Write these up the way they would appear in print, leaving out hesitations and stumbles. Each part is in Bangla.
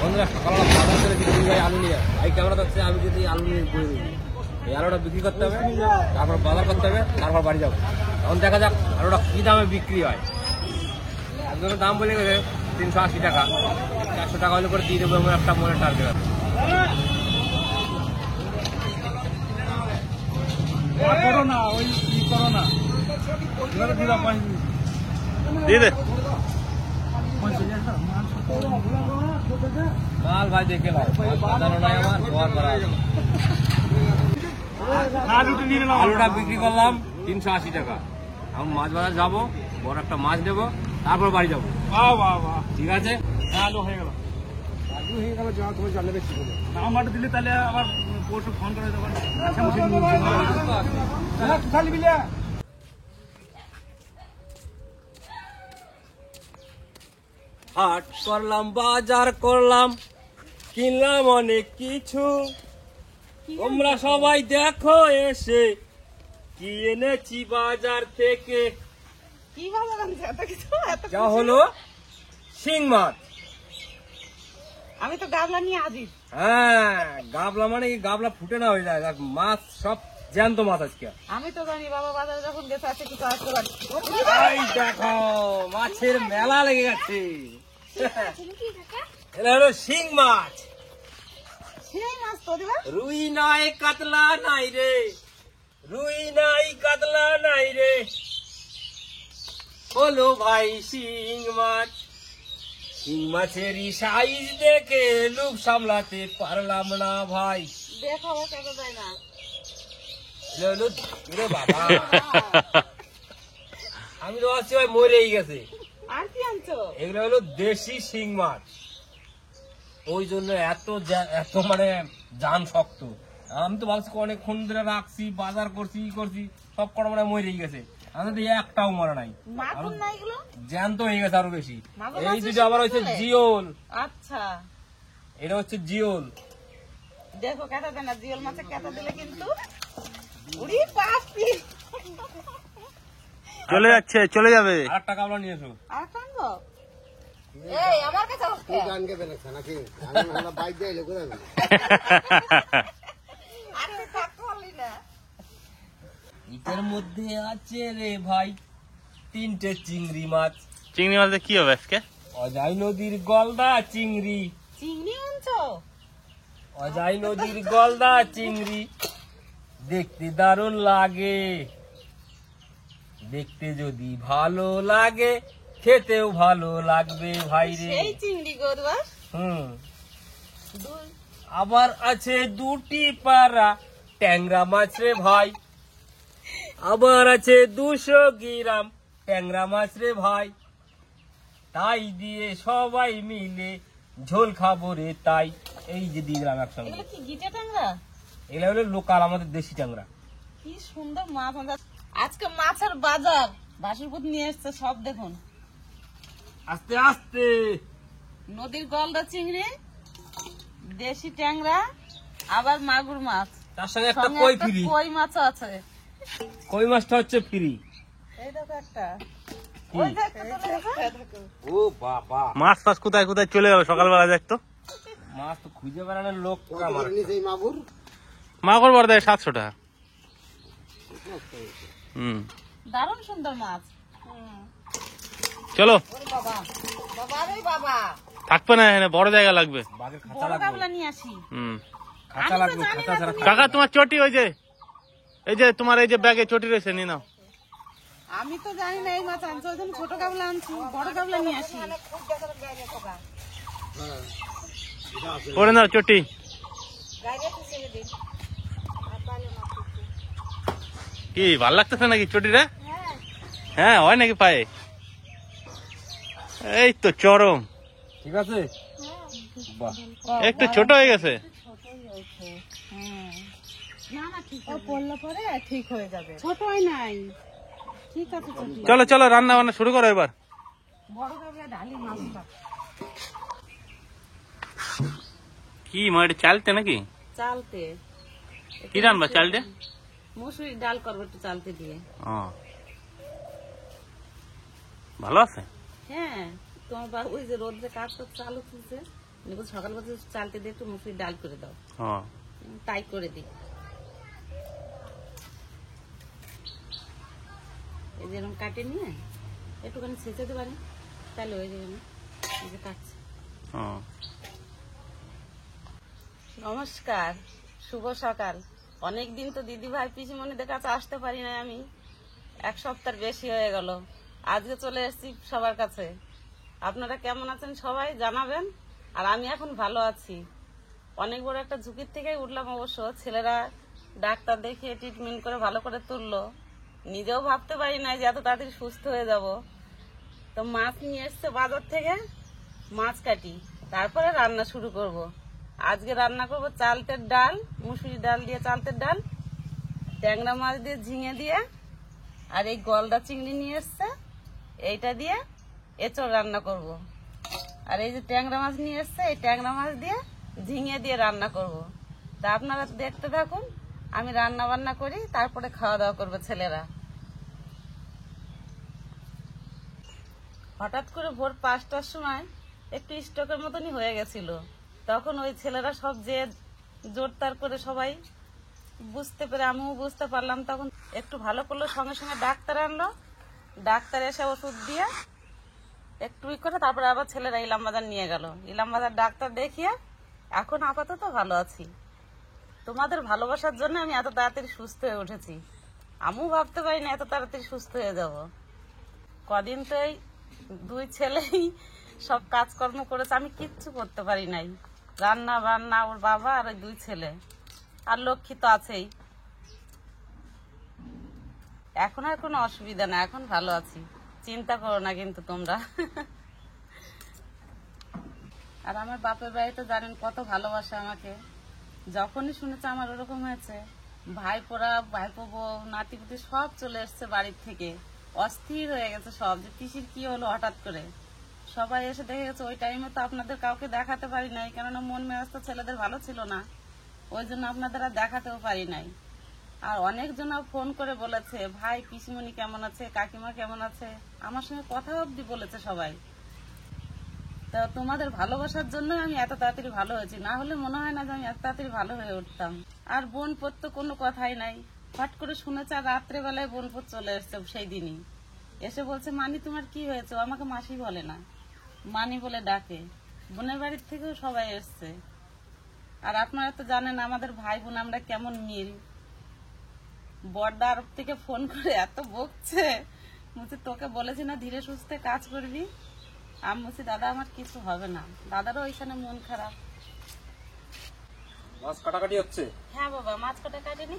বন্ধুরা সকালবেলা বাজার করে বিক্রি হয় আলু নিয়ে ভাই ক্যামেরা থাকছে আমি যদি আলু নিয়ে ঘুরে দিই এই আলুটা বিক্রি করতে হবে তারপর বাজার করতে হবে তারপর বাড়ি যাবো তখন দেখা যাক আলুটা কী দামে বিক্রি হয় একজনের দাম বলে গেছে 380 টাকা 400 টাকা হলে করে দিয়ে দেবো আমার একটা মনে টার্গেট আছে মাল ভাই দেখে বাজানো নাই আমার ঘর করা আলুটা বিক্রি করলাম 380 টাকা এখন মাছ বাজার যাবো বড় একটা মাছ নেবো তারপর বাড়ি যাবো ঠিক আছে আলু হয়ে গেল তুমি জানলে বেশি করে নাম্বারটা দিলে তাহলে আবার পরশু ফোন করে দেবেন খালি বিলিয়া হাট করলাম বাজার করলাম কিনলাম অনেক কিছু তোমরা সবাই দেখো এসে কি এনেছি বাজার থেকে কি বাজার আনছে এত কিছু যা হলো শিং মাছ আমি তো গাবলা নিয়ে আজিব হ্যাঁ গাবলা মানে কি গাবলা ফুটে না হয়ে যায় মাছ সব জ্যান্ত মাছ আজকে আমি তো জানি বাবা বাজারে যখন গেছে আছে কিছু আসতে পারি এই দেখো মাছের মেলা লেগে গেছে এটা হলো শিং মাছ সেই মাছ তো দিবা রুই নাই কাতলা নাই রে রুই নাই কাতলা নাই রে হলো ভাই শিং মাছ শিং মাছেরই সাইজ দেখে লোভ সামলাতে পারলাম না ভাই দেখো কেন যায় না বাবা আমি তো ভাবছি ভাই মরেই গেছে আর কি আনছো এগুলো হলো দেশি শিং মাছ ওই জন্য এত মানে জান শক্ত আমি তো ভাবছি অনেকক্ষণ ধরে রাখছি বাজার করছি সব কটা মানে মরেই গেছে আমাদের একটাও মরে নাই জ্যান্ত হয়ে গেছে আরো বেশি এই দুটো আবার হচ্ছে জিওল আচ্ছা এটা হচ্ছে জিওল দেখো কাটা দেন না জিওল মাছে কাটা দিলে কিন্তু উড়ি পাপি চলে যাচ্ছে চলে যাবে আরেকটা কাবলা নিয়ে এসো আর কানবো এই আমার কাছে তুই গানকে বেনাছ নাকি আমি আমরা বাইক দিয়ে এলো করে আরে থাকতে পারলি না এটার মধ্যে আছে রে ভাই 3টে চিংড়ি মাছ চিংড়ি মাছ কি হবে আজকে অজয় নদীর গলদা চিংড়ি চিংড়ি আনছো অজয় নদীর গলদা চিংড়ি দেখতে দারুণ লাগে দেখতে যদি ভালো লাগে খেতেও ভালো লাগবে ভাই রে সেই চিংড়ি গরুয়া আবার আছে 2টি পাড়া ট্যাংরা মাছ রে ভাই আবার আছে 200 গ্রাম ট্যাংরা মাছ রে ভাই তাই দিয়ে সবাই মিলে ঝোল খাবো রে তাই এই যে দিলাম একসঙ্গে এগুলো কি গিটে ট্যাংরা এগুলো হলো লোকাল আমাদের দেশি ট্যাংরা কি সুন্দর মাছ আজকে মাছের বাজার বাসুরপুর নিয়ে এসছে সব দেখুন আস্তে আস্তে নদীর গলদা চিংড়ি দেশি ট্যাংরা আবার মাগুর মাছ তার সঙ্গে একটা কই ফ্রি কই মাছ আছে কই মাছটা হচ্ছে ফ্রি এই দেখো একটা ওই দেখো ও বাবা মাছ ফাছ কোথায় কোথায় চলে গেল সকালবেলা দেখতো মাছ তো খুঁজে বেড়ানোর লোক মাগুর বড় দেয় 700 টাকা দারুণ সুন্দর মাছ চলো বাবা বাবা রে বাবা থাকবে না এখানে বড় জায়গা লাগবে বাঘের খাঁচা বড় লাগবে গাবলা নিয়ে আসি খাঁচা লাগবে খাঁচা ছাড়া কাকা তোমার চটি ওই যে এই যে তোমার এই যে ব্যাগে চটি রয়েছে নিয়ে নাও আমি তো জানি না এই মাছ আনছো ওই জন্য ছোট গাবলা আনছি বড় গাবলা নিয়ে আসি করে নাও চটি কি ভাল লাগতেছে নাকি চটিটা হ্যাঁ হয় নাকি পায়ে এই তো চরম ঠিক আছে বাহ একটু ছোট হয়ে গেছে না না ঠিক আছে পড়লে পরে ঠিক হয়ে যাবে ছোট হয় নাই ঠিক আছে চলো চলো রান্না বান্না শুরু করো এবার বড় গাবলা ঢালি মাছটা কি মাটি চালতে নাকি চালতে কি রান্না চালতে মুসুরি ডাল করবো একটু চালতে দিয়ে ভালো আছে হ্যাঁ তোমার ওই যে রোদ্রে কাজ তো চালু তুলছে উনি বলছে সকাল বলছে চালতে দিয়ে একটু মুসুরির ডাল করে দাও, হ্যাঁ তাই করে দিই। এই যে এরকম কাটে নিয়ে একটুখানি ছেঁচে পারি, তাহলে হয়ে যাবে না। এই যে কাটছে। হ্যাঁ নমস্কার, শুভ সকাল। অনেকদিন তো দিদি ভাই পিসিমণিদের কাছে আসতে পারি না আমি, 1 সপ্তাহ বেশি হয়ে গেল। আজকে চলে এসেছি সবার কাছে। আপনারা কেমন আছেন সবাই জানাবেন। আর আমি এখন ভালো আছি। অনেক বড় একটা ঝুঁকির থেকেই উঠলাম অবশ্য। ছেলেরা ডাক্তার দেখিয়ে ট্রিটমেন্ট করে ভালো করে তুললো। নিজেও ভাবতে পারি না যে এত তাড়াতাড়ি সুস্থ হয়ে যাব। তো মাছ নিয়ে এসছে বাজার থেকে, মাছ কাটি, তারপরে রান্না শুরু করব। আজকে রান্না করব চালতের ডাল, মুসুরি ডাল দিয়ে চালতের ডাল, ট্যাংরা মাছ দিয়ে ঝিঙে দিয়ে, আর এই গলদা চিংড়ি নিয়ে এসছে এইটা দিয়ে এঁচড় রান্না করব। আর এই যে ট্যাংরা মাছ নিয়ে এসছে, এই ট্যাংরা মাছ দিয়ে ঝিঙে দিয়ে রান্না করব। তা আপনারা দেখতে থাকুন, আমি রান্না বান্না করি, তারপরে খাওয়া দাওয়া করবে ছেলেরা। হঠাৎ করে ভোর 5টার সময় একটু স্ট্রোকের মতনই হয়ে গেছিল। তখন ওই ছেলেরা সব যে জোরদার করে সবাই বুঝতে পেরে আমিও বুঝতে পারলাম। তখন একটু ভালো করলো, সঙ্গে সঙ্গে ডাক্তার আনলো। ডাক্তার এসে ওষুধ দিয়ে একটু করে তারপরে আবার ছেলেরা ইলামবাজার নিয়ে গেল। ইলামবাজার ডাক্তার দেখিয়ে এখন আপাতত ভালো আছি। তোমাদের ভালোবাসার জন্য আমি এত তাড়াতাড়ি সুস্থ হয়ে উঠেছি। আমিও ভাবতে পারি না এত তাড়াতাড়ি সুস্থ হয়ে যাব। কদিন তো এই 2 ছেলেই সব কাজকর্ম করেছে, আমি কিচ্ছু করতে পারি নাই। রান্না বান্না ওর বাবা আর ওই 2 ছেলে, আর লক্ষ্মী তো আছেই। এখন আর কোনো অসুবিধা না, এখন ভালো আছি, চিন্তা করো না কিন্তু তোমরা। আর আমার বাপের বাড়িতে জানেন কত ভালোবাসে আমাকে। যখনই শুনেছে আমার ওরকম হয়েছে, ভাইপোরা, ভাইপো বউ, নাতিপুতি সব চলে এসছে বাড়ির থেকে। অস্থির হয়ে গেছে সব, যে পিসির কি হলো হঠাৎ করে। সবাই এসে দেখে গেছে। ওই টাইমে তো আপনাদের কাউকে দেখাতে পারি নাই, কেননা মন মেজাজ তো ছেলেদের ভালো ছিল না, ওই জন্য আপনাদের আর দেখাতেও পারি নাই। আর অনেকজন ফোন করে বলেছে ভাই পিসিমণি কেমন আছে, কাকিমা কেমন আছে, আমার সঙ্গে কথা অবধি বলেছে সবাই। তা তোমাদের ভালোবাসার জন্য আমি এত তাড়াতাড়ি ভালো হয়েছি, না হলে মনে হয় না যে আমি এত তাড়াতাড়ি ভালো হয়ে উঠতাম। আর বোনপোত তো কোনো কথাই নাই, হট করে শুনেছে। আর রাত্রেবেলায় বোনপোত চলে এসছে সেই দিনই, এসে বলছে মানি তোমার কি হয়েছে। ও আমাকে মাসি বলে না, মানি বলে ডাকে। বোনের বাড়ির থেকেও সবাই এসছে। আর আপনারা তো জানেন আমাদের ভাই বোন আমরা কেমন মিল। বড়দা আরব থেকে ফোন করে এত বকছে, বলছে তোকে বলেছি না ধীরে সুস্থে কাজ করবি। আমি বলছি দাদা আমার কিছু হবে না। দাদারও ওইখানে মন খারাপ। মাছ কাটাকাটি হচ্ছে। হ্যাঁ বাবা, মাছ কাটা কাটিনি,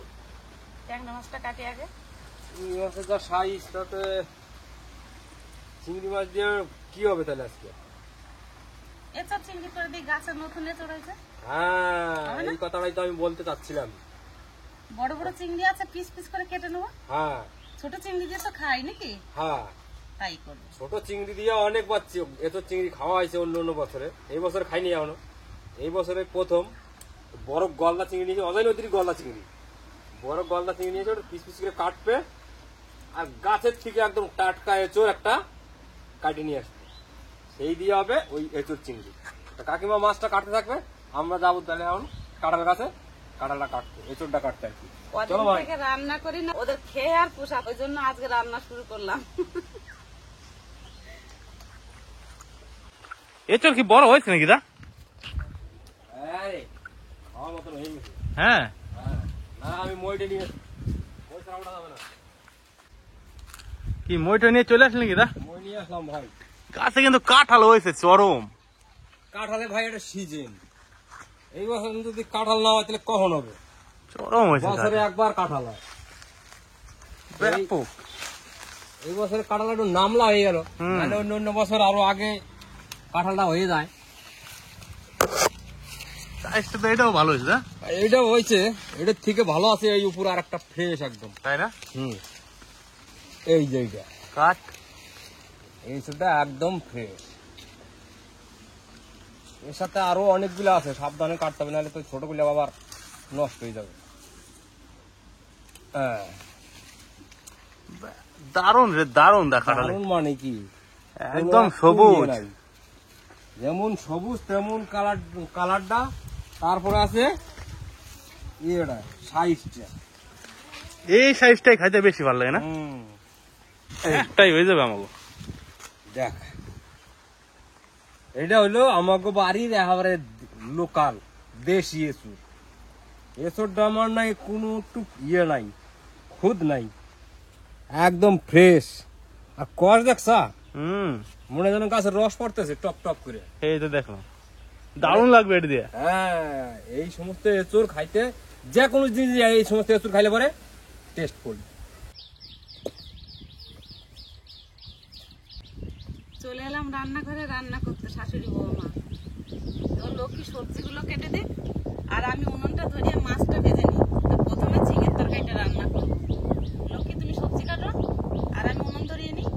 ট্যাংরা মাছটা কাটি আগে। চিংড়ি মাছের যা সাইজ, তাতে চিংড়ি মাছ দিয়ে কি হবে তাহলে আজকে? এঁচড় চিংড়ি করে দিই, গাছের নতুন এঁচড় হয়েছে। হ্যাঁ, হবে না? এই কথাটাই তো আমি বলতে চাচ্ছিলাম। বড় বড় চিংড়ি আছে, পিস পিস করে কেটে নেবো। হ্যাঁ ছোট চিংড়ি দিয়ে তো খাই নাকি, হ্যাঁ, তাই করবো। ছোট চিংড়ি দিয়ে অনেকবার এত চিংড়ি খাওয়া হয়েছে অন্য অন্য বছরে। এই বছর খাইনি এখনো, এই বছরে প্রথম। বড় গলদা চিংড়ি নিয়েছে, অজয় নদীর গলদা চিংড়ি, বড় গলদা চিংড়ি নিয়েছে। ওটা পিস পিস করে কাটবে, আর গাছের থেকে একদম টাটকা এঁচড় একটা কাটিয়ে নিয়ে আসবে, সেই দিয়ে হবে ওই এঁচড় চিংড়ি। তা কাকিমা মাছটা কাটতে থাকবে, আমরা যাবো তাহলে এখন কাঁঠাল গাছে, কাঁঠালটা কাটতে, এঁচড়টা কাটতে আর কি। কদিন চলো ভাই। থেকে রান্না করি না, ওদের খেয়ে আর পোষাক, ওই জন্য আজকে রান্না শুরু করলাম। এঁচড় কি বড় হয়েছে নাকি দা? আরে, খাওয়ার মতন হয়ে গেছে। হ্যাঁ, হ্যাঁ, না আমি মইটা নিয়ে মই ছাড়া ওঠা যাবে না। কি মইটা নিয়ে চলে আসলেন কি দা? মই নিয়ে আসলাম ভাই। গাছে কিন্তু কাঁঠাল হয়েছে চরম। কাঁঠালে ভাই এটা সিজন, এই বছর যদি কাঁঠাল না হয় তাহলে কখন হবে? চরম হয়েছে বছরে গাছে। একবার কাঁঠাল হয়। ব্যাপক। এই বছরে কাঁঠাল একটু নামলা হয়ে গেল, হুম। মানে অন্য অন্য বছর আরো আগে কাঁঠালটা হয়ে যায়। সাইজটা তো এটাও ভালো হয়েছে দা। এইটা হয়েছে, এটার থেকে ভালো আছে এই উপরে আর একটা ফ্রেশ একদম। তাই না? এই যে এইটা কাঠ এই সেটা একদম ফ্রেশ। এর সাথে আরো অনেকগুলো আছে, সাবধানে কাটতে হবে, নাহলে তো ছোটগুলো আবার নষ্ট হয়ে যাবে। হ্যাঁ, দারুন রে, দারুন দা কাঁঠাল। দারুণ মানে কি, একদম কোনো সবুজ। ইয়ে নাই। যেমন সবুজ তেমন কালারটা, তারপরে আছে ইয়েটা সাইজটা। এই সাইজটাই খাইতে বেশি ভালো লাগে না? একটাই হয়ে যাবে আমাকে। দেখ, এটা হইলো আমাকে বাড়ির একেবারে লোকাল দেশি এসুর। এসুরটা আমার নাই কোনো একটু ইয়ে নাই, খুদ নাই, একদম ফ্রেশ। আর কষ দেখছা, মনে যেন গাছের রস পড়তেছে টপ টপ করে। এই তো দেখলাম, দারুণ লাগবে এটা দিয়ে। হ্যাঁ, এই সমস্ত এঁচড় খাইতে, যে কোনো জিনিস এই সমস্ত এঁচড় খাইলে পরে টেস্ট করবে। চলে এলাম রান্নাঘরে রান্না করতে, শাশুড়ি বৌমা। তো লক্ষ্মী সবজিগুলো কেটে দিক, আর আমি উনুনটা ধরিয়ে মাছটা ভেজে নিই। তো প্রথমে ঝিঙের তরকারিটা রান্না করবো। লক্ষ্মী তুমি সবজি কাটো, আর আমি উনুন ধরিয়ে নিই।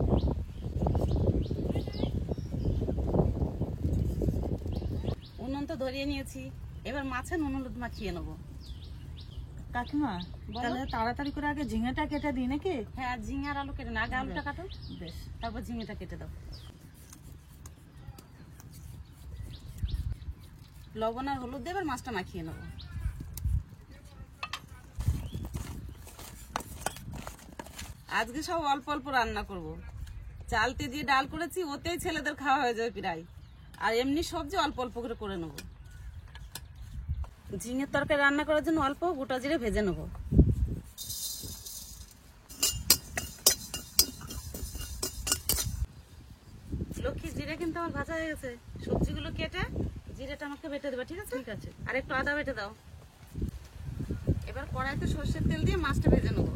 উনুন তো ধরিয়ে নিয়েছি, এবার মাছে নুন হলুদ মাখিয়ে নেবো। কাকিমা, বলো। তাহলে তাড়াতাড়ি করে আগে ঝিঙেটা কেটে দিই নাকি? হ্যাঁ, ঝিঙে আর আলু কেটে না, আগে আলুটা কাটো, বেশ। তারপর ঝিঙেটা কেটে দাও। লবণ আর হলুদ দিয়ে এবার মাছটা মাখিয়ে নেবো। আজকে সব অল্প অল্প রান্না করব। চালতে দিয়ে ডাল করেছি, ওতেই ছেলেদের খাওয়া হয়ে যাবে প্রায়। আর এমনি সবজি অল্প অল্প করে নেবো। ঝিঙের তরকারি রান্না করার জন্য অল্প গোটা জিরে ভেজে নেবো। লক্ষ্মী, জিরে কিন্তু আমার ভাজা হয়ে গেছে। সবজিগুলো কেটে জিরেটা আমাকে বেটে দেবে, ঠিক আছে? ঠিক আছে। আর একটু আদা বেটে দাও। এবার কড়াইতে সর্ষের তেল দিয়ে মাছটা ভেজে নেবো।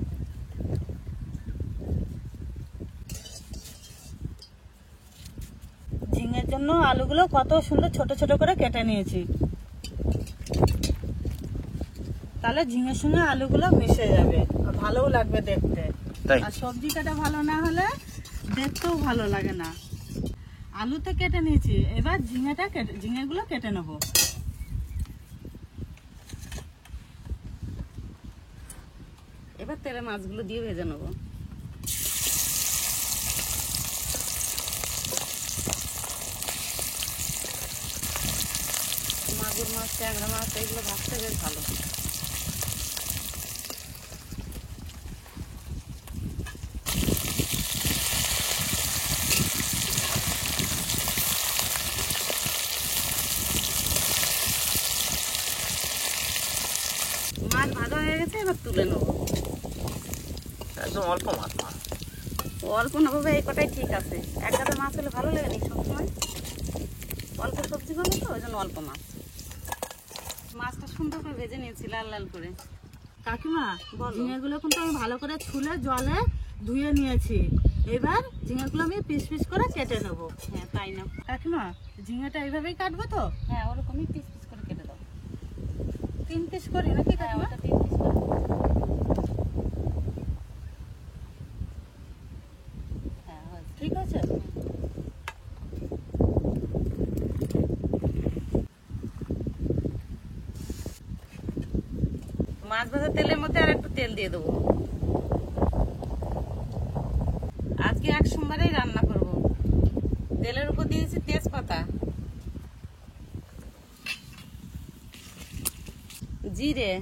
ঝিঙের জন্য আলুগুলো কত সুন্দর ছোট ছোট করে কেটে নিয়েছি, তাহলে ঝিঙের সঙ্গে আলুগুলো মিশে যাবে, আর ভালোও লাগবে দেখতে। তাই? আর সবজি কাটা ভালো না হলে দেখতেও ভালো লাগে না। আলু তো কেটে নিয়েছি, এবার ঝিঙেগুলো কেটে নেবো। এবার তেলে মাছগুলো দিয়ে ভেজে নেবো। মাগুর মাছ, ট্যাংরা মাছ এগুলো ভাজতে বেশ ভালো। মাছ ভাজা হয়ে গেছে, এবার তুলে নেবো। একদম অল্প মাছ। অল্প নেবো, এই কটাই ঠিক আছে। এক গাদা মাছ হলে ভালো লাগে না সবসময়, অল্প সবজি করবো তো ওই জন্য অল্প মাছ। মাছটা সুন্দর করে ভেজে নিয়েছি লাল লাল করে। কাকিমা, বলো। ঝিঙেগুলো কিন্তু আমি ভালো করে ছুলে জলে ধুয়ে নিয়েছি। এবার ঝিঙেগুলো আমি পিস পিস করে কেটে নেবো। হ্যাঁ, তাই না? কাকিমা, ঝিঙেটা এইভাবেই কাটবো তো? হ্যাঁ, ওরকমই পিস পিস করে কেটে দাও। 3 পিস করি নাকি হ্যাঁ, কাকিমা? ওটা 3 পিস করে। হ্যাঁ, হয়েছে। ঠিক আছে। মাছ ভাজা তেলের মধ্যে আর একটু তেল দিয়ে দেবো। আজকে এক সোমবারেই রান্না করব। তেলের উপর দিয়েছি তেজপাতা, জিরে,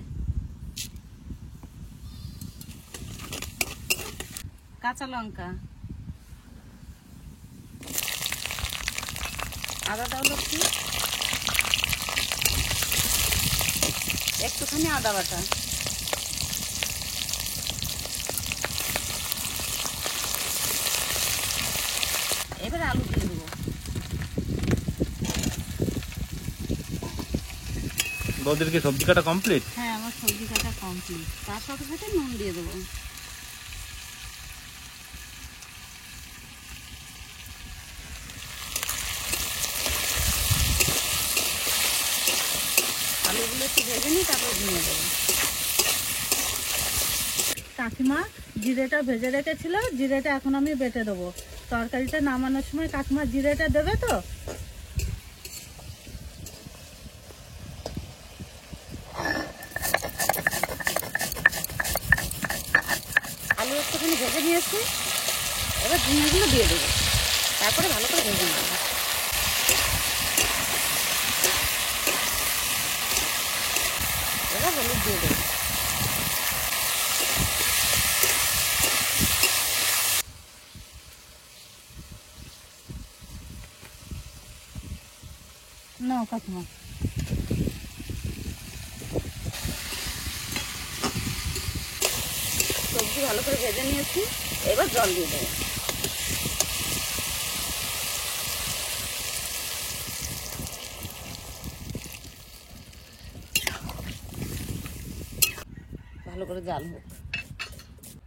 কাঁচা লঙ্কা, আদা দাও লক্ষ্মী, একটুখানি আদা বাটা, এবার আলু দিয়ে দেবো। বৌদির কি সবজি কাটা কমপ্লিট? হ্যাঁ, আমার সবজি কাটা কমপ্লিট। তার সাথে সাথে নুন দিয়ে দেবো। আলুগুলো একটু ভেজে নিই, তারপর ঝিঙে দেবো। কাকিমা, জিরেটা ভেজে রেখেছিল, জিরেটা এখন আমি বেটে দেবো। তরকারিটা নামানোর সময় কাকিমা জিরেটা দেবে তো? আলু একটুখানি ভেজে নিয়েছি, এবার ঝিঙেগুলো দিয়ে দেবো, তারপরে ভালো করে ভেজে নেবো। হলুদ দিয়ে দেবো। নাও কাকিমা। সবজি ভালো করে ভেজে নিয়েছি, এবার জল দিয়ে দেবো। ভালো করে জাল হোক।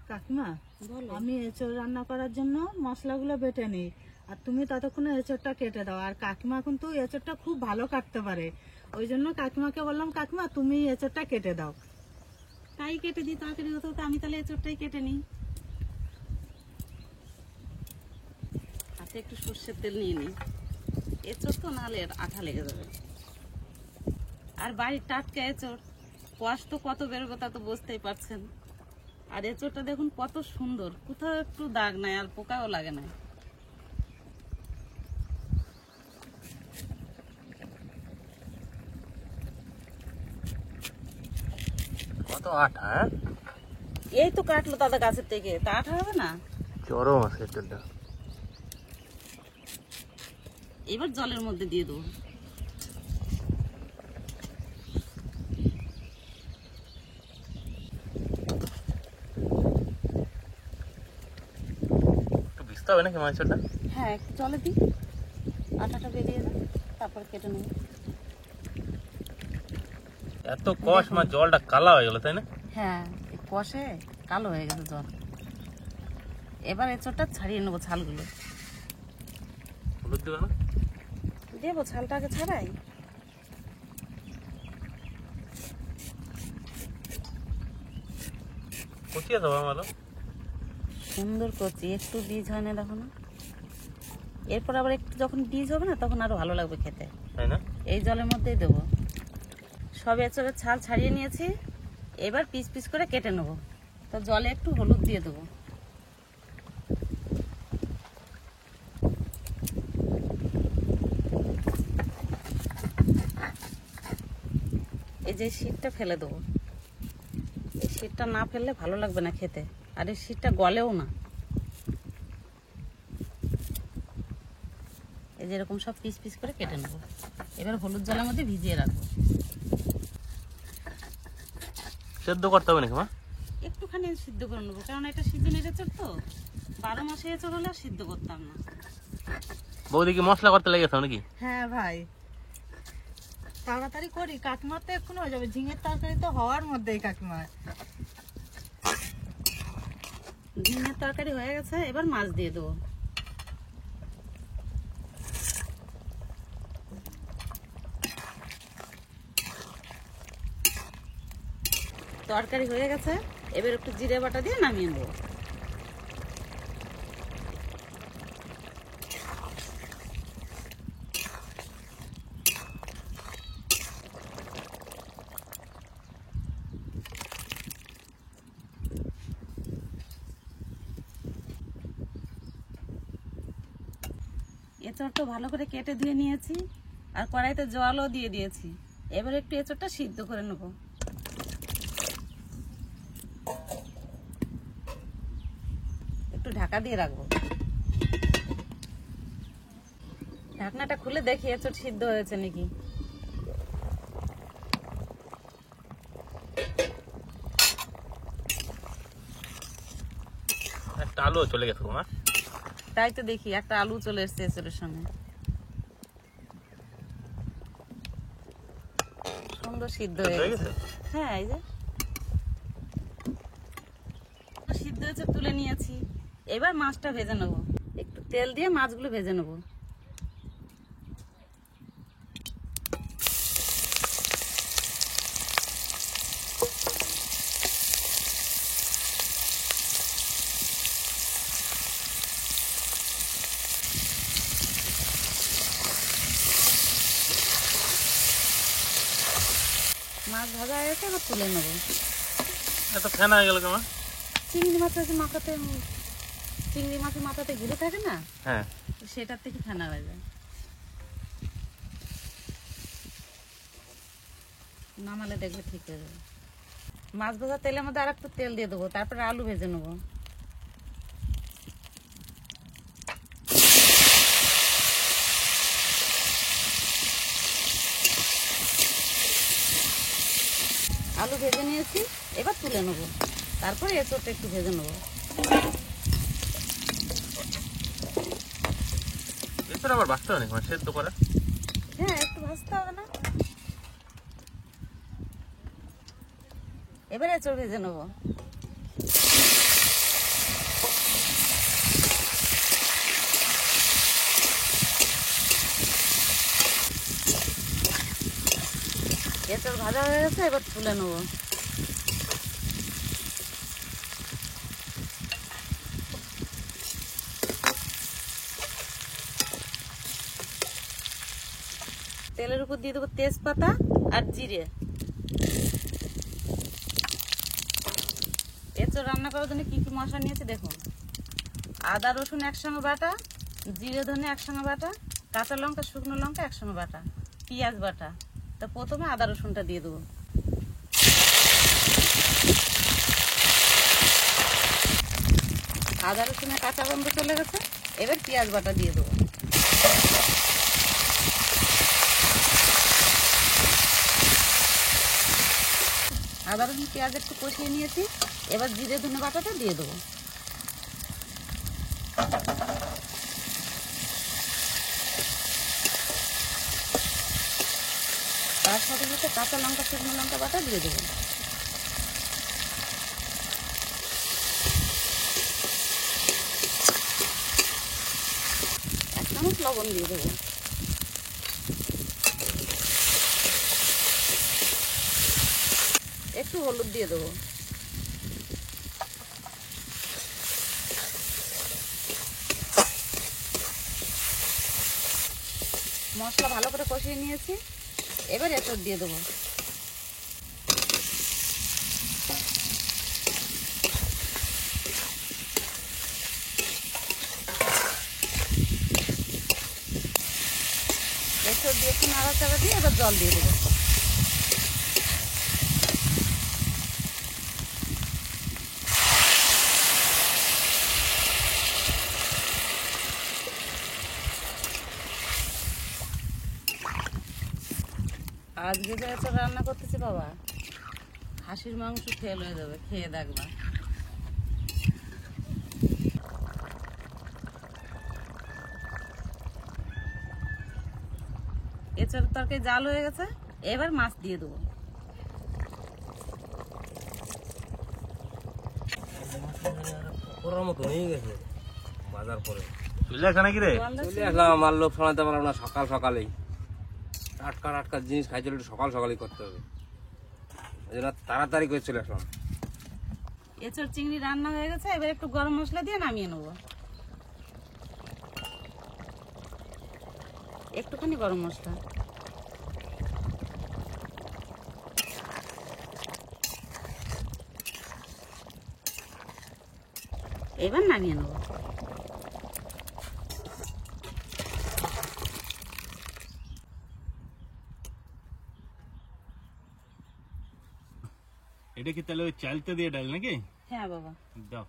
কাকিমা, বলো। আমি এঁচড় রান্না করার জন্য মশলাগুলো বেটে নিই, আর তুমি ততক্ষণে এঁচড়টা কেটে দাও। আর কাকিমা কিন্তু এঁচড়টা খুব ভালো কাটতে পারে, ওই জন্য কাকিমাকে বললাম কাকিমা তুমি এঁচড়টা কেটে দাও। তাই কেটে দিই, তরকারি হতো তো আমি তাহলে এঁচড়টাই কেটে নিই। হাতে একটু সর্ষের তেল নিয়ে নিই, এঁচড় তো নাহলে আঠা লেগে যাবে। আর বাড়ির টাটকা এঁচড়, কোয়াশ তো কত বেরোবে তা তো বুঝতেই পারছেন। আর এঁচড়টা দেখুন কত সুন্দর, কোথাও একটু দাগ নাই আর পোকাও লাগে না। কত আঠা, হ্যাঁ? এই তো কাটলো দাদা গাছের থেকে, তা আঠা হবে না? চরম আছে এঁচড়টা। এবার জলের মধ্যে দিয়ে দেবো। একটু ভিজতে হবে নাকি মাংসটা? হ্যাঁ, একটু জলে দিই, আঠাটা বেরিয়ে যায়, তারপর কেটে নেব। এত কষ মা, জলটা কালা হয়ে গেল তাই না? হ্যাঁ, কষে কালো হয়ে গেছে জল। এবার এঁচড়টা ছাড়িয়ে নেবো ছালগুলো। হলুদ দেবে না? দেবো, ছালটা আগে ছাড়াই। কচিয়ে দেবো ভালো। সুন্দর কচি, একটু বীজ হয় না দেখো না। এরপর আবার একটু যখন বীজ হবে না তখন আরো ভালো লাগবে খেতে। তাই না? এই জলের মধ্যেই দেবো। সব এঁচড়ের ছাল ছাড়িয়ে নিয়েছি, এবার পিস পিস করে কেটে নেবো। তো জলে একটু হলুদ দিয়ে দেবো। এই যে শীতটা ফেলে দেবো, এই শীতটা না ফেললে ভালো লাগবে না খেতে, আর এই শীতটা গলেও না। এই যে এরকম সব পিস পিস করে কেটে নেবো। এবার হলুদ জলের মধ্যে ভিজিয়ে রাখবো। সেদ্ধ করতে হবে নাকি মা? একটুখানি সিদ্ধ করে নেবো, কারণ এটা সিজন এঁচড় তো, 12 মাসে এঁচড় হলে আর সিদ্ধ করতাম না। বৌদি কি মশলা করতে লেগেছে নাকি? হ্যাঁ ভাই, তাড়াতাড়ি করি, কাকিমার তো এক্ষুনি হয়ে যাবে। ঝিঙের তরকারি তো হওয়ার মধ্যেই কাকিমার। ঝিঙের তরকারি হয়ে গেছে, এবার মাছ দিয়ে দেবো। তরকারি হয়ে গেছে, এবার একটু জিরে বাটা দিয়ে নামিয়ে নেবো। এঁচড় তো ভালো করে কেটে ধুয়ে নিয়েছি, আর কড়াইতে জলও দিয়ে দিয়েছি। এবার একটু এঁচড়টা সিদ্ধ করে নেবো। একটু ঢাকা দিয়ে রাখবো। ঢাকনাটা খুলে দেখি এঁচড় সিদ্ধ হয়েছে নাকি। একটা আলু চলে গেছে মা। তাই তো দেখি, একটা আলু চলে এসছে এঁচড়ের সঙ্গে। সুন্দর সিদ্ধ হয়ে গেছে। হ্যাঁ, এই যে সিদ্ধ হয়েছে, তুলে নিয়েছি। এবার মাছটা ভেজে নেবো, একটু তেল দিয়ে মাছগুলো ভেজে নেবো। মাছ ভাজা হয়ে গেছে, এবার তুলে নেবো। এত ফেনা হয়ে গেল কেমন? চিংড়ি মাছের যে মাথাতে, চিংড়ি মাছের মাথাতে ঘুরে থাকে না, হ্যাঁ, সেটার থেকে ফেনা হয়ে যায়। নামালে দেখবে ঠিক হয়ে যাবে। মাছ ভাজা তেলের মধ্যে আর একটু তেল দিয়ে দেবো, তারপরে আলু ভেজে নেবো। আলু ভেজে নিয়েছি, এবার তুলে নেবো, তারপরে এঁচোড়টা একটু ভেজে নেবো। এছাড়া আবার বাঁচতে অনেক মানে সেদ্ধ করে। হ্যাঁ, একটু ভাজতে হবে না? এবার এঁচোড় ভেজে নেবো। এঁচোড় ভাজা হয়ে গেছে, এবার তুলে নেবো। তেলের উপর দিয়ে দেবো তেজপাতা আর জিরে। এঁচোড় রান্না করার জন্য কি কি মশলা নিয়েছি দেখুন। আদা রসুন একসঙ্গে বাটা, জিরে ধনে একসঙ্গে বাটা, কাঁচা লঙ্কা শুকনো লঙ্কা একসঙ্গে বাটা, পেঁয়াজ বাটা। তো প্রথমে আদা রসুনটা দিয়ে দেবো। আদা রসুনের কাঁচা গন্ধ চলে গেছে, এবার পেঁয়াজ বাটা দিয়ে দেবো। আদা রসুন পেঁয়াজ একটু কষিয়ে নিয়েছি, এবার জিরে ধনে বাটাটা দিয়ে দেবো। তার সাথে সাথে কাঁচা লঙ্কা শুকনো লঙ্কা বাটা দিয়ে দেবো। এক চামচ লবণ দিয়ে দেবো। একটু হলুদ দিয়ে দেবো। মশলা ভালো করে কষিয়ে নিয়েছি, এবার এঁচোড় দিয়ে দেবো। এঁচোড় দিয়ে একটু নাড়াচাড়া দিয়ে এবার জল দিয়ে দেবো। আজকে যে এঁচোড় রান্না করতেছি বাবা, খাসির মাংস ফেল হয়ে যাবে, খেয়ে দেখবা। এঁচোড় তরকারি জাল হয়ে গেছে, এবার মাছ দিয়ে দেবো। ওর মতো হয়ে গেছে বাজার পরে। চলে আসা নাকি রে? চলে আসলাম, আমার লোক শোনাতে পারলাম না। সকাল সকালেই টাটকা টাটকা জিনিস খাইতে হলে একটু সকাল সকালই করতে হবে, ওই জন্য তাড়াতাড়ি করে চলে আসলাম। এঁচোড় চিংড়ি রান্না হয়ে গেছে, এবার একটু গরম মশলা দিয়ে নামিয়ে নেবো। একটুখানি গরম মশলা। এবার নামিয়ে নেবো। এটা কি তাহলে ওই চালটা দিয়ে ডাল নাকি? হ্যাঁ বাবা। দাও।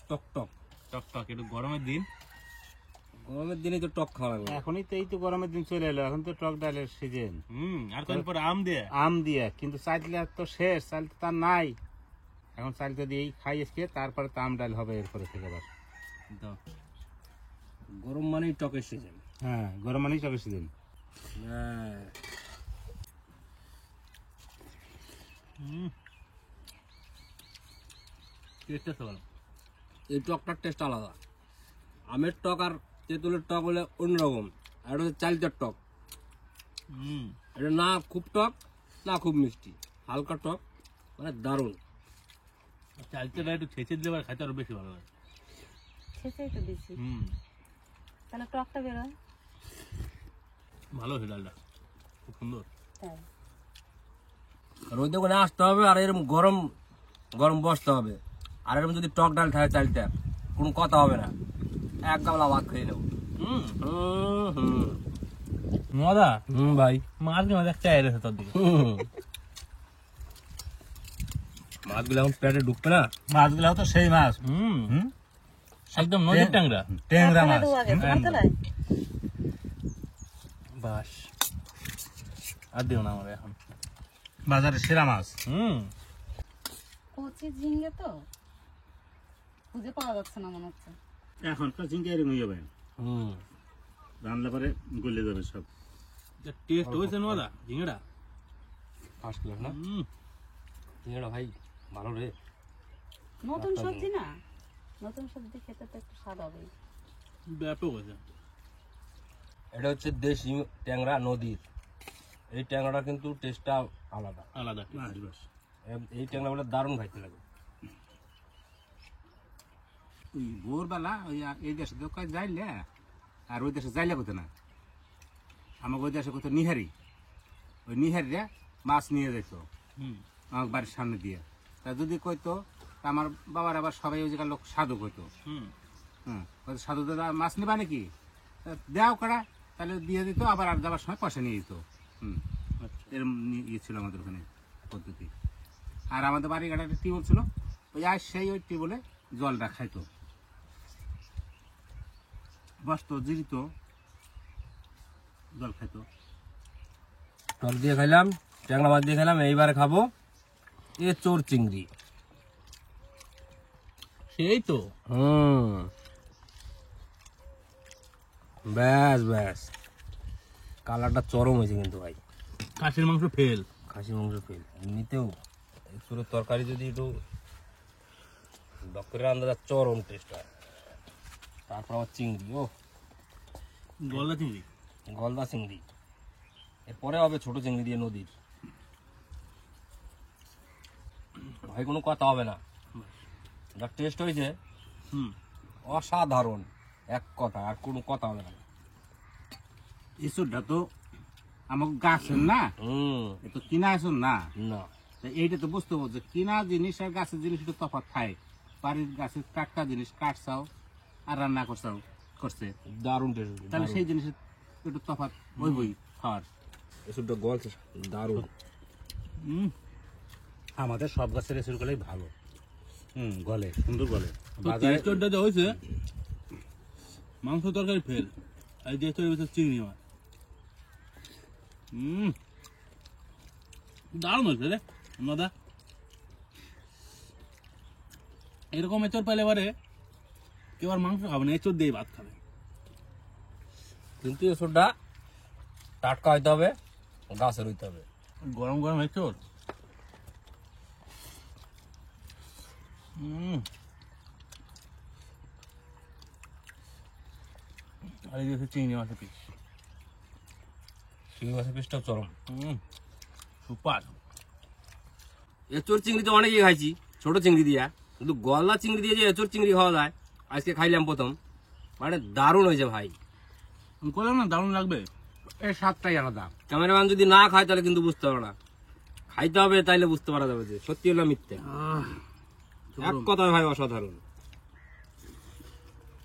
টক টক টক টক, একটু গরমের দিন। গরমের দিনে তো টক খাওয়া লাগবে। এখনই তো এই তো গরমের দিন চলে এলো, এখন তো টক ডালের সিজন। আর কদিন পর আম দিয়ে। আম দিয়ে, কিন্তু চাইলে তো শেষ, চাল তো তার নাই। এখন চালটা দিয়েই খাই আজকে, তারপরে তো আম ডাল হবে এরপরে থেকে আবার। দাও। গরম মানেই টকের সিজন। হ্যাঁ, গরম মানেই টকের সিজন। হ্যাঁ, টেস্টটা তো ভালো। এই টকটার টেস্ট আলাদা। আমের টক আর তেঁতুলের টক হলে অন্যরকম, আর এটা হচ্ছে চালটার টক। এটা না খুব টক না খুব মিষ্টি, হালকা টক, মানে দারুণ। চালটা একটু ছেঁচে দিলে খাইতে আরো বেশি ভালো লাগে। ছেঁচেই তো দিচ্ছি, তাহলে টকটা বেরোয়। ভালো হয়েছে ডালটা, খুব সুন্দর। তাই রোদে করে আসতে হবে, আর এরকম গরম গরম বসতে হবে। আর এরকম যদি টক ডাল খায় চালটা, কোনো কথা হবে না, এক গামলা ভাত খেয়ে নেবো। মজা। ভাই, মাছ মাছ চাই রয়েছে তোর দিকে। মাছগুলো এখন পেটে ঢুকবে না। মাছগুলো তো সেই মাছ, হুম, একদম নদীর ট্যাংরা। ট্যাংরা মাছ। বাস আর দিও না আমার এখন। বাজারে সেরা মাছ। কচি ঝিঙ্গে তো খুঁজে পাওয়া যাচ্ছে না মনে হচ্ছে। এখন তো ঝিঙ্গে এরকম হয়ে যাবে, রান্না পরে গলে যাবে সব। টেস্ট হয়েছে না ঝিঙেটা? ফার্স্ট ক্লাস না ঝিঙেটা ভাই, ভালো রে। নতুন সবজি না, নতুন সবজি খেতে তো একটু স্বাদ হবে। ব্যাপক হয়েছে। এটা হচ্ছে দেশি ট্যাংরা নদীর। এই ট্যাংরাটা কিন্তু টেস্টটা আলাদা আলাদা। এই ট্যাংরাগুলো দারুণ খাইতে লাগে। ওই ভোরবেলা ওই এই দেশে তো কয় যাইলে, আর ওই দেশে যাইলে কোথায় না, আমাকে ওই দেশে কোথাও নিহারি, ওই নিহারিরা মাছ নিয়ে যেত আমার বাড়ির সামনে দিয়ে। তা যদি কইতো, তা আমার বাবার আবার সবাই ওই জায়গার লোক সাধু কইতো, সাধু দাদা মাছ নেবা নাকি, দেও করা, তাহলে দিয়ে দিত, আবার আর যাবার সময় পয়সা নিয়ে দিত। এরকম ইয়ে ছিল আমাদের ওখানে পদ্ধতি। আর আমাদের বাড়ি ঘাটে একটা টিউবওয়েল ছিল, ওই আর সেই ওই টিউবওয়েলে জলটা খাইতো, বসতো, জিরিত, জল খাইতো। টক দিয়ে খাইলাম, ট্যাংরা মাছ দিয়ে খাইলাম, এইবারে খাবো এঁচোড় চিংড়ি। সেই তো ব্যাস ব্যাস, কালারটা চরম হয়েছে কিন্তু ভাই। খাসির মাংস ফেল। খাসির মাংস ফেল। এমনিতেও এঁচোড়ের তরকারি যদি একটু ডক্টরের আন্দাজে চরম টেস্ট হয়। তারপর আবার চিংড়ি, ও গলদা চিংড়ি, গলদা চিংড়ি, এরপরে হবে ছোট চিংড়ি দিয়ে নদীর। ভাই কোনো কথা হবে না, যা টেস্ট হয়েছে অসাধারণ, এক কথা, আর কোনো কথা হবে না। এসবটা তো আমার গাছের না, এ তো কিনা এসব না। না, তা এইটা তো বুঝতে পারছো, কিনা জিনিস আর গাছের জিনিস একটু তফাৎ খায়। বাড়ির গাছের টাটকা জিনিস কাটছাও আর রান্না করছাও করছে, দারুণ টেস্ট, তাহলে সেই জিনিসের একটু তফাৎ হইবই খাওয়ার। এসবটা গলছে দারুণ। আমাদের সব গাছের এসব গুলোই ভালো, গলে সুন্দর গলে। টেস্টটা যে হয়েছে, মাংস তরকারি ফেল, আর টেস্ট হয়েছে চিংড়ি মাছ। দারুণ হয়েছে রে দাদা। এরকম এঁচড় পেলে এবারে কেউ আর মাংস খাবে না, এঁচড় দিয়ে ভাত খাবে। কিন্তু এসবটা টাটকা হইতে হবে, গাছের হইতে হবে। গরম গরম এঁচড়, আর এই যে চিংড়ি মাছের পিস, চিংড়ি মাছের পিসটাও চরম। সুপার। এঁচোড় চিংড়ি তো অনেকেই খাইছি ছোট চিংড়ি দিয়া, কিন্তু গলদা চিংড়ি দিয়ে যে এঁচোড় চিংড়ি খাওয়া যায় আজকে খাইলাম প্রথম, মানে দারুণ হয়েছে ভাই। আমি করলাম না, দারুণ লাগবে। এর স্বাদটাই আলাদা। ক্যামেরাম্যান যদি না খায় তাহলে কিন্তু বুঝতে পারবে না, খাইতে হবে তাইলে বুঝতে পারা যাবে যে সত্যি হলো মিথ্যে। এক কথায় ভাই অসাধারণ,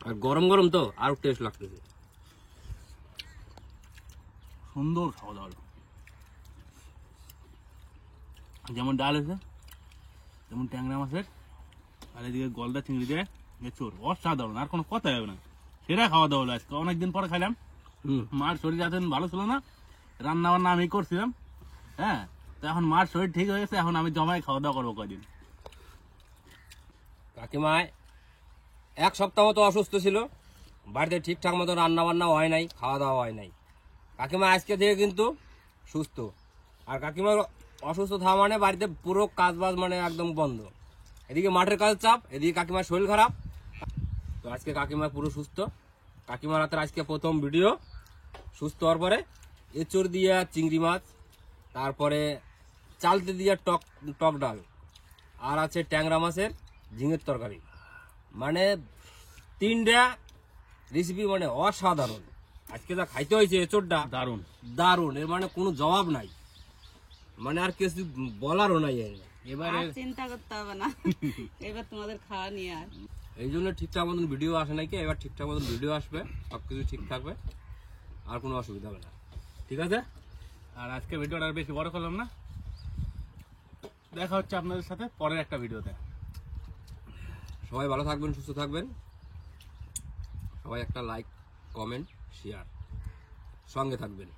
আর গরম গরম তো আরো টেস্ট লাগতেছে। সুন্দর খাওয়া দাওয়া, যেমন ডাল হয়েছে, যেমন ট্যাংরা মাছের, আর এদিকে গলদা চিংড়ি দিয়ে এঁচড়, অসাধারণ, আর কোনো কথা হবে না। সেরা খাওয়া দাওয়া হলো আজকে, অনেকদিন পরে খাইলাম। মার শরীর এতদিন ভালো ছিল না, রান্না বান্না আমি করছিলাম, হ্যাঁ, তো এখন মার শরীর ঠিক হয়ে গেছে, এখন আমি জমাই খাওয়া দাওয়া করবো কয়দিন। কাকিমায় এক সপ্তাহ মতো অসুস্থ ছিল, বাড়িতে ঠিকঠাক মতো রান্না বান্না হয় নাই, খাওয়া দাওয়া হয় নাই। কাকিমা আজকে থেকে কিন্তু সুস্থ, আর কাকিমার অসুস্থ থাকা মানে বাড়িতে পুরো কাজ বাজ মানে একদম বন্ধ। এদিকে মাঠের কাজ চাপ, এদিকে কাকিমার শরীর খারাপ, তো আজকে কাকিমা পুরো সুস্থ। কাকিমার হাতের আজকে প্রথম ভিডিও, সুস্থ হওয়ার পরে এঁচড় দিয়া চিংড়ি মাছ, তারপরে চালতে দিয়া টক ডাল, আর আছে ট্যাংরা মাছের ঝিঙের তরকারি, মানে তিনটা রেসিপি মানে অসাধারণ। আজকে যা খাইতে হয়েছে এঁচড়টা দারুণ দারুণ, এর মানে কোনো জবাব নাই, মানে আর কিছু বলারও নাই। এবারে চিন্তা করতে হবে না, এবার তোমাদের খাওয়া নিয়ে আর এই জন্য ঠিকঠাক মতন ভিডিও আসে নাকি, এবার ঠিকঠাক মতন ভিডিও আসবে, সবকিছু ঠিক থাকবে, আর কোনো অসুবিধা হবে না, ঠিক আছে। আর আজকে ভিডিওটা আর বেশি বড় করলাম না, দেখা হচ্ছে আপনাদের সাথে পরের একটা ভিডিওতে। সবাই ভালো থাকবেন, সুস্থ থাকবেন। সবাই একটা লাইক, কমেন্ট, শেয়ার, সঙ্গে থাকবেন।